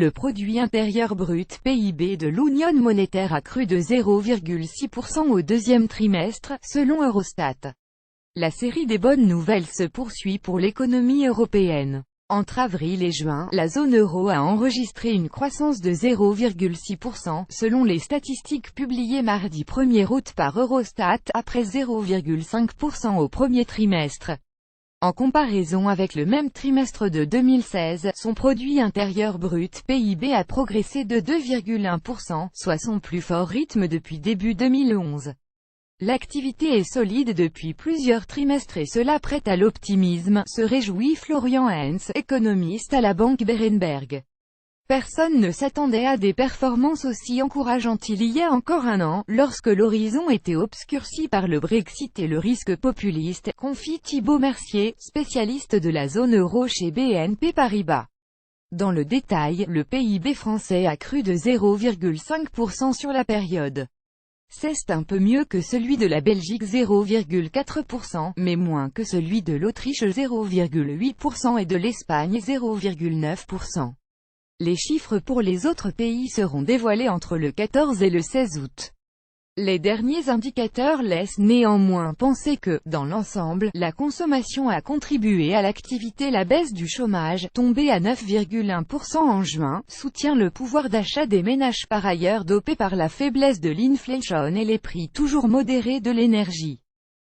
Le produit intérieur brut (PIB) de l'Union monétaire a cru de 0,6% au deuxième trimestre, selon Eurostat. La série des bonnes nouvelles se poursuit pour l'économie européenne. Entre avril et juin, la zone euro a enregistré une croissance de 0,6%, selon les statistiques publiées mardi 1er août par Eurostat, après 0,5% au premier trimestre. En comparaison avec le même trimestre de 2016, son produit intérieur brut (PIB) a progressé de 2,1%, soit son plus fort rythme depuis début 2011. L'activité est solide depuis plusieurs trimestres et cela prête à l'optimisme, se réjouit Florian Hens, économiste à la banque Berenberg. Personne ne s'attendait à des performances aussi encourageantes il y a encore un an, lorsque l'horizon était obscurci par le Brexit et le risque populiste, confie Thibaut Mercier, spécialiste de la zone euro chez BNP Paribas. Dans le détail, le PIB français a cru de 0,5% sur la période. C'est un peu mieux que celui de la Belgique 0,4%, mais moins que celui de l'Autriche 0,8% et de l'Espagne 0,9%. Les chiffres pour les autres pays seront dévoilés entre le 14 et le 16 août. Les derniers indicateurs laissent néanmoins penser que, dans l'ensemble, la consommation a contribué à l'activité. La baisse du chômage, tombée à 9,1% en juin, soutient le pouvoir d'achat des ménages par ailleurs dopé par la faiblesse de l'inflation et les prix toujours modérés de l'énergie.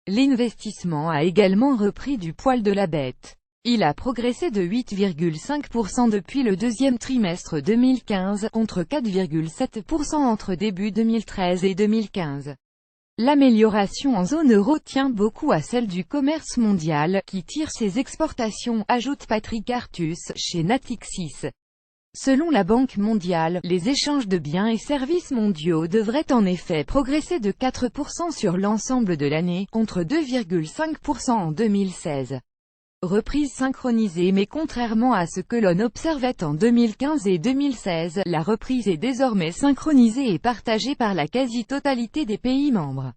L'investissement a également repris du poil de la bête. Il a progressé de 8,5% depuis le deuxième trimestre 2015, contre 4,7% entre début 2013 et 2015. L'amélioration en zone euro tient beaucoup à celle du commerce mondial, qui tire ses exportations, ajoute Patrick Artus, chez Natixis. Selon la Banque mondiale, les échanges de biens et services mondiaux devraient en effet progresser de 4% sur l'ensemble de l'année, contre 2,5% en 2016. Reprise synchronisée. Mais contrairement à ce que l'on observait en 2015 et 2016, la reprise est désormais synchronisée et partagée par la quasi-totalité des pays membres.